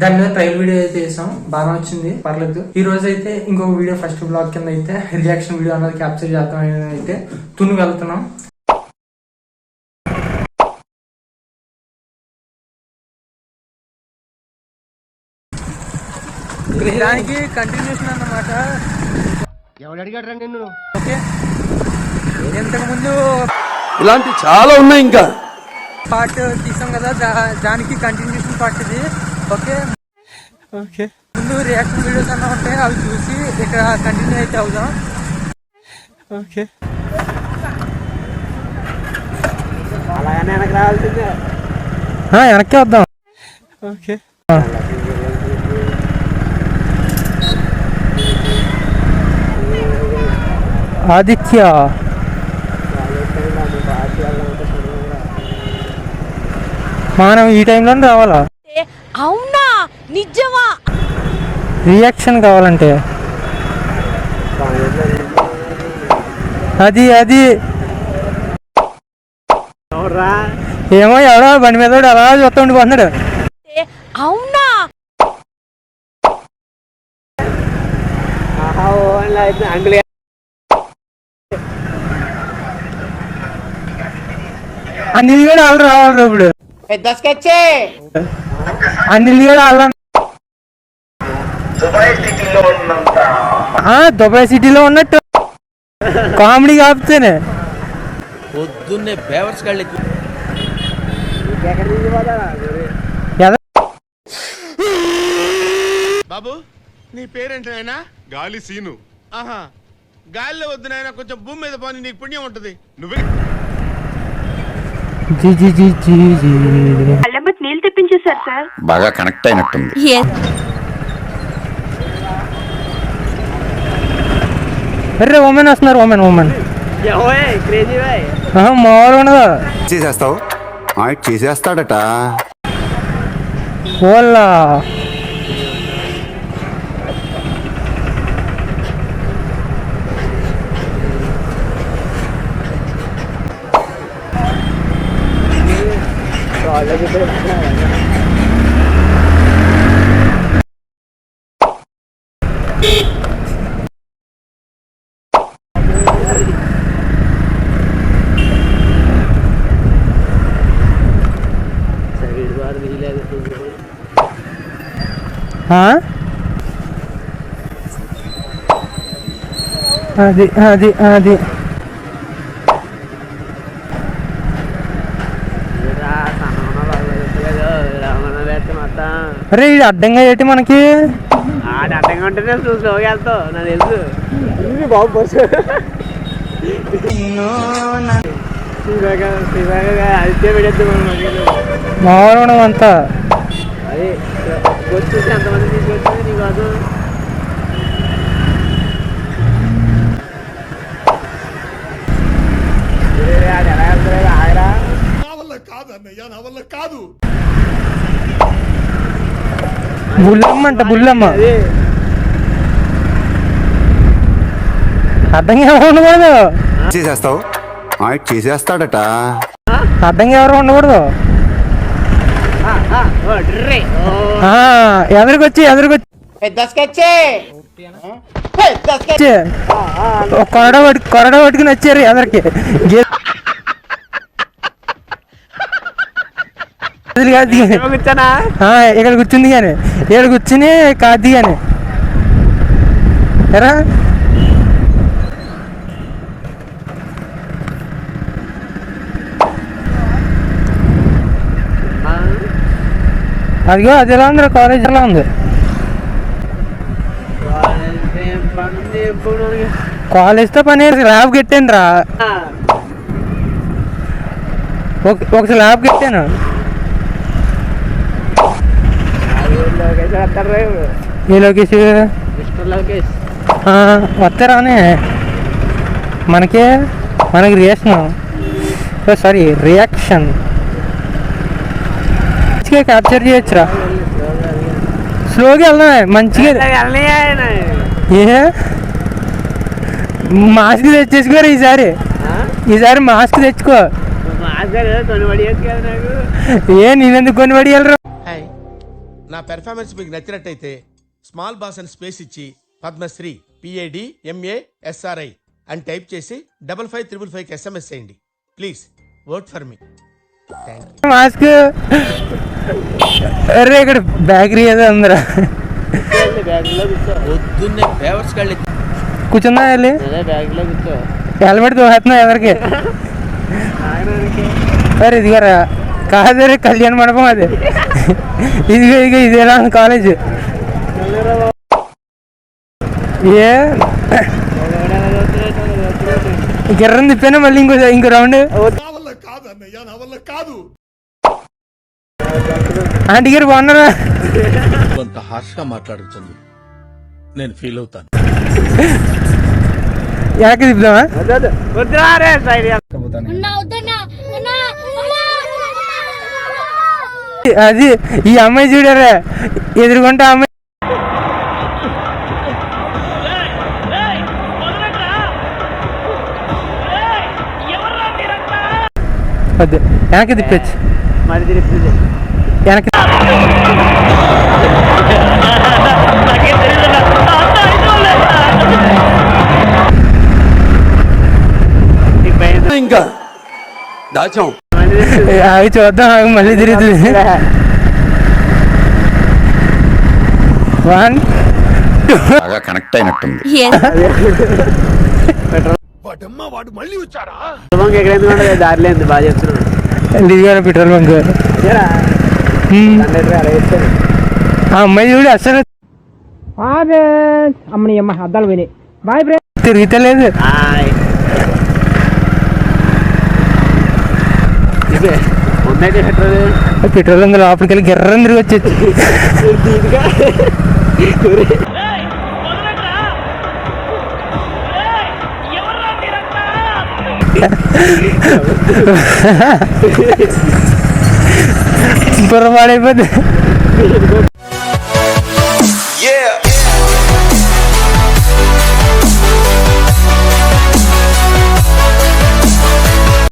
దాని మీద trial video అయితే చేసాం, బాగా వచ్చింది, పర్లేదు. ఈ రోజు అయితే ఇంకొక వీడియో ఫస్ట్ బ్లాగ్ కింద అయితే రియాక్షన్ వీడియో అన్నది క్యాప్చర్ చేద్దాం అయితే తుని వెళ్తున్నాం. దానికి కంటిన్యూషన్ అన్నమాట. ఎవడు అడిగాడు రండి నిన్ను? ఓకే, ఇంతకు ముందు ఇలాంటి చాలా ఉన్నాయి, ఇంకా పార్ట్ తీసాం కదా, దానికి కంటిన్యూషన్ పార్ట్ ఇది. ఓకే ఓకే, ముందు రియాక్షన్ వీడియోస్ అన్నా ఉంటాయి, అవి చూసి ఇక్కడ కంటిన్యూ అయితే అవుదాం. ఓకే, అలాగనే వెనక్కి రావాల్సిందే, వెనక్కి వద్దాం. ఓకే, ఆదిత్య మనం ఈ టైంలో రావాలా? అవునా, నిజమా? రియాక్షన్ కావాలంటే అది ఏమో ఎవడో బండి మీద అలా చూస్తా ఉండిపోతున్నాడు. అవునా, అనిల్ కూడా వాళ్ళు రావాలి ఇప్పుడు. అనిల్ కూడా వాళ్ళ దుబాయ్ సిటీలో ఉన్నట్టు కామెడీ కాపుతేనే పొద్దున్నే బేవర్స్ బాబు, నీ పేరేంటైనా? గాలి సీను. ఆహా, గాలిలో వద్దు నాయన, కొంచెం భూమి మీద పోనీ, నీకు పుణ్యం ఉంటుంది. నువ్వే నీళ్ళు తెప్పించేశారు సార్. బాగా కనెక్ట్ అయినట్టుంది. అరే ఉమెన్ వస్తున్నారు, ఉమెన్ మామూలు ఉండదు. చేసేస్తావు చేసేస్తాడట. ఓలా అది అరే ఇది అడ్డంగా ఏంటి మనకి? అడ్డంగా ఉంటేనే స్లోగా వెళ్తావు, నాకు తెలుసు. బాబు బస్సు అయితే పెడేద్దాం మామూలు అంతా. అదే వచ్చి ఎంతమంది తీసుకొచ్చింది నీ కాదు. ఆగరా, నా వల్ల కాదు అన్నయ్య, నా వల్ల కాదు. బుల్లమ్మ అంట, బుల్లమ్మ. అడ్డంగా ఎవరు ఉండకూడదు. చేసేస్తావు చేసేస్తాడట. అడ్డంగా ఎవరు ఉండకూడదు. ఎదురుకొచ్చి కొరడ పట్టుకుని వచ్చారు ఎదరికి. ఇక్కడ కూర్చుంది కానీ, ఇక్కడ కూర్చుని కాదు కానీ ఎరా. అదిగో అది ఎలా ఉంది, కాలేజ్ ఎలా ఉంది? కాలేజ్తో పని ల్యాబ్ కట్టాను రా, ఒక ల్యాబ్ కట్టాను. ఏ లోకేష్? వస్తారానే మనకి రియాక్షన్ క్యాప్చర్ చేయొచ్చురా. స్లోగా వెళ్దామే మంచిగా. ఏ మాస్క్ తెచ్చేసుకోరు ఈసారి మాస్క్ తెచ్చుకో. నేనెందుకు కొనిపడి వెళ్ళరు? నా పెర్ఫార్మెన్స్ మీకు నచ్చినట్టయితే స్మాల్ బాస్ అని స్పేస్ ఇచ్చి పద్మశ్రీ PADMASRI అని టైప్ చేసి 55555కి SMS చేయండి. Please work for me. Thank you. Mask అరే ఇక్కడ బేకరీ ఏదో ఉందిరా, బ్యాగ్లో కూర్చో. పొద్దున్నే బేవర్స్ కళ్ళి కూర్చుందా వెళ్ళి అదే బ్యాగ్లో కూర్చో. హెల్మెట్ తోహేస్తున్నా ఎవరికి. అరే ఇదిగారా కాదు కళ్యాణ మండపం అది. ఇదిగో ఇక ఇదేలా ఉంది కాలేజ్. ఏ గిర్రం తిప్పాను మళ్ళీ ఇంకో రౌండ్. ఆంటీ గారు బాగున్నారా? కొంత హార్ష్గా మాట్లాడుతుంది, నేను ఫీల్ అవుతాను. వెనక్కి తిప్పుదామా? వద్దురా రే సైడ్. అది ఈ అమ్మాయి చూడారా ఎదురుకుంటా అమ్మాయి. వద్దు వెనక్కి తిప్పచ్చు, మరి తిరిగి వెనక్కి. ఇంకా దాచాం. అవి చూద్దాం, అవి మళ్ళీ తిరుగుతుంది. 1 2. బాగా కనెక్ట్ అయినట్టుంది. ఎక్కడైంది దారిలో బాగా చెప్తున్నాడు. ఇదిగో పెట్రోల్ బంక్. ఆ అమ్మాయి చూడు అసలు అమ్మని అమ్మ అద్దాలు పోయినాయి. బాయ్ బ్రే. తిరుగుతలేదు. పెట్రోల్ బంక్ లోపలికి వెళ్ళి గిర్రం తిరిగి వచ్చేది. బుర్ర పాడైపోద్ది.